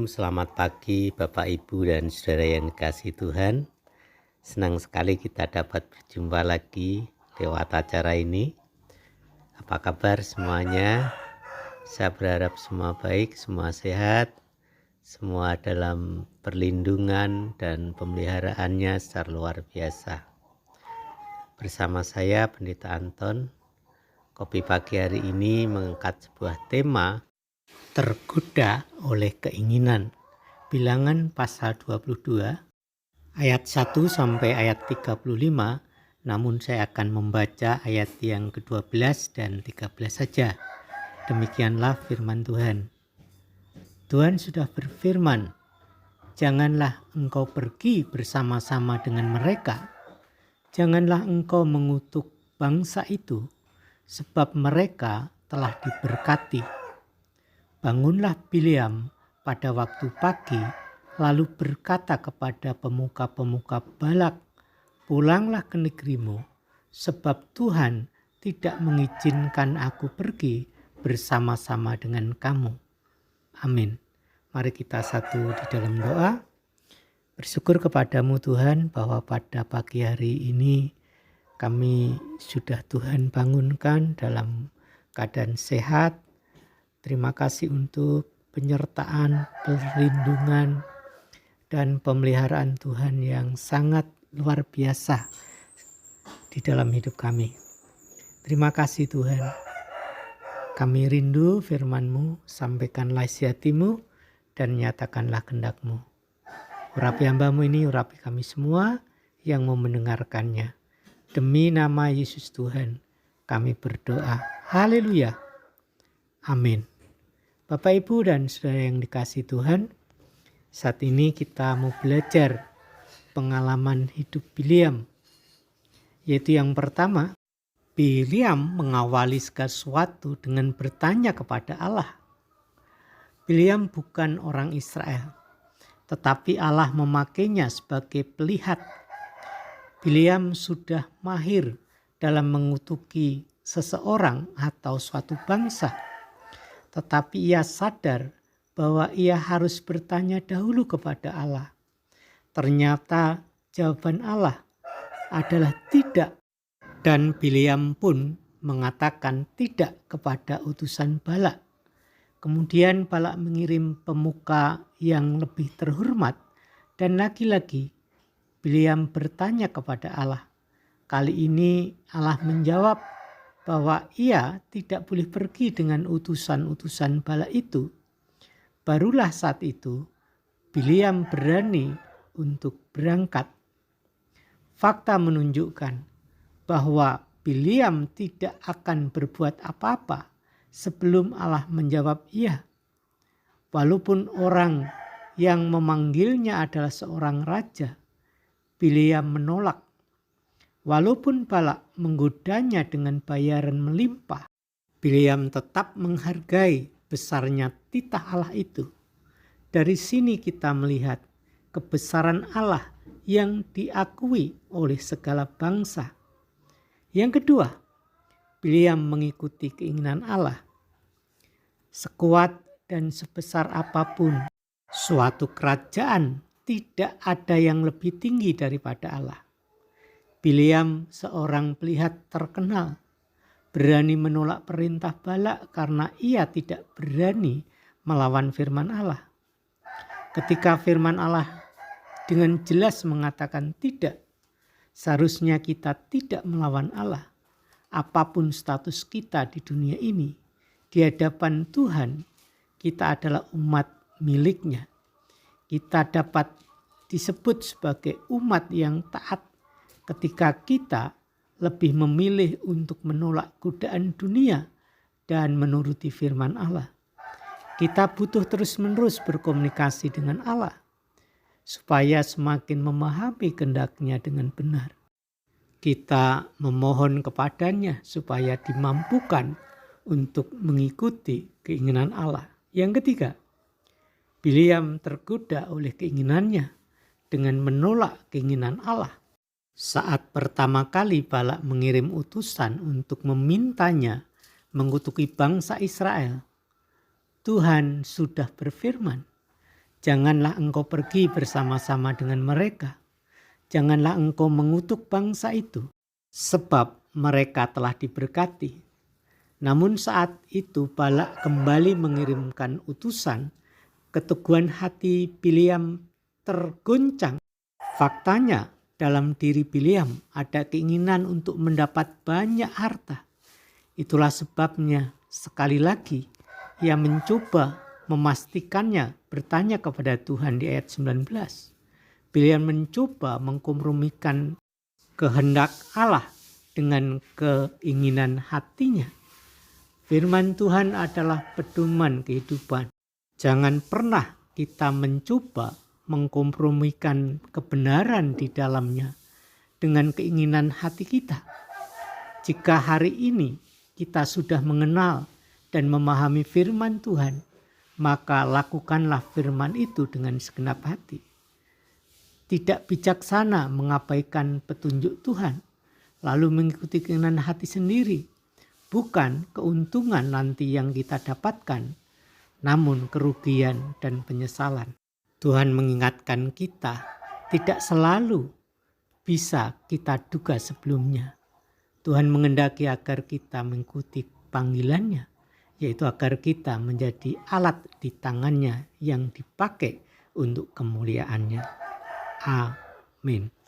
selamat pagi Bapak Ibu dan Saudara yang dikasihi Tuhan. Senang sekali kita dapat berjumpa lagi lewat acara ini. Apa kabar semuanya? Saya berharap semua baik, semua sehat, semua dalam perlindungan dan pemeliharaannya secara luar biasa. Bersama saya Pendeta Anton, Kopi Pagi hari ini mengangkat sebuah tema tergoda oleh keinginan. Bilangan pasal 22 ayat 1 sampai ayat 35, namun saya akan membaca ayat yang ke-12 dan 13 saja. Demikianlah firman Tuhan. Tuhan sudah berfirman, "Janganlah engkau pergi bersama-sama dengan mereka. Janganlah engkau mengutuk bangsa itu, sebab mereka telah diberkati." Bangunlah Bileam pada waktu pagi, lalu berkata kepada pemuka-pemuka Balak, "Pulanglah ke negerimu, sebab Tuhan tidak mengizinkan aku pergi bersama-sama dengan kamu." Amin. Mari kita satu di dalam doa. Bersyukur kepadamu Tuhan bahwa pada pagi hari ini kami sudah Tuhan bangunkan dalam keadaan sehat. Terima kasih untuk penyertaan, perlindungan, dan pemeliharaan Tuhan yang sangat luar biasa di dalam hidup kami. Terima kasih Tuhan. Kami rindu firman-Mu, sampaikanlah isi hati-Mu dan nyatakanlah kehendak-Mu. Urapi hamba-Mu ini, urapi kami semua yang mau mendengarkannya. Demi nama Yesus Tuhan, kami berdoa. Haleluya. Amin. Bapak, Ibu, dan Saudara yang dikasihi Tuhan, saat ini kita mau belajar pengalaman hidup Bileam. Yaitu yang pertama, Bileam mengawali segala sesuatu dengan bertanya kepada Allah. Bileam bukan orang Israel, tetapi Allah memakainya sebagai pelihat. Bileam sudah mahir dalam mengutuki seseorang atau suatu bangsa. Tetapi ia sadar bahwa ia harus bertanya dahulu kepada Allah. Ternyata jawaban Allah adalah tidak. Dan Bileam pun mengatakan tidak kepada utusan Balak. Kemudian Balak mengirim pemuka yang lebih terhormat. Dan lagi-lagi Bileam bertanya kepada Allah. Kali ini Allah menjawab bahwa ia tidak boleh pergi dengan utusan-utusan Balak itu. Barulah saat itu Bileam berani untuk berangkat. Fakta menunjukkan bahwa Bileam tidak akan berbuat apa-apa sebelum Allah menjawab iya. Walaupun orang yang memanggilnya adalah seorang raja, Bileam menolak. Walaupun Balak menggodanya dengan bayaran melimpah, Bileam tetap menghargai besarnya titah Allah itu. Dari sini kita melihat kebesaran Allah yang diakui oleh segala bangsa. Yang kedua, Bileam mengikuti keinginan Allah. Sekuat dan sebesar apapun suatu kerajaan, tidak ada yang lebih tinggi daripada Allah. Bileam seorang pelihat terkenal, berani menolak perintah Balak karena ia tidak berani melawan firman Allah. Ketika firman Allah dengan jelas mengatakan tidak, seharusnya kita tidak melawan Allah. Apapun status kita di dunia ini, di hadapan Tuhan, kita adalah umat miliknya. Kita dapat disebut sebagai umat yang taat ketika kita lebih memilih untuk menolak godaan dunia dan menuruti firman Allah. Kita butuh terus-menerus berkomunikasi dengan Allah supaya semakin memahami kehendak-Nya dengan benar. Kita memohon kepadanya supaya dimampukan untuk mengikuti keinginan Allah. Yang ketiga, Bileam tergoda oleh keinginannya dengan menolak keinginan Allah. Saat pertama kali Balak mengirim utusan untuk memintanya mengutuki bangsa Israel, Tuhan sudah berfirman, Janganlah engkau pergi bersama-sama dengan mereka. Janganlah engkau mengutuk bangsa itu, sebab mereka telah diberkati. Namun saat itu Balak kembali mengirimkan utusan. Keteguhan hati Bileam tergoncang. Faktanya dalam diri Bileam ada keinginan untuk mendapat banyak harta. Itulah sebabnya sekali lagi ia mencoba memastikannya, bertanya kepada Tuhan di ayat 19. Bileam mencoba mengkompromikan kehendak Allah dengan keinginan hatinya. Firman Tuhan adalah pedoman kehidupan. Jangan pernah kita mencoba mengkompromikan kebenaran di dalamnya dengan keinginan hati kita. Jika hari ini kita sudah mengenal dan memahami firman Tuhan, maka lakukanlah firman itu dengan segenap hati. Tidak bijaksana mengabaikan petunjuk Tuhan, lalu mengikuti keinginan hati sendiri. Bukan keuntungan nanti yang kita dapatkan, namun kerugian dan penyesalan. Tuhan mengingatkan kita tidak selalu bisa kita duga sebelumnya. Tuhan mengendaki agar kita mengikuti panggilannya, yaitu agar kita menjadi alat di tangannya yang dipakai untuk kemuliaannya. Amin.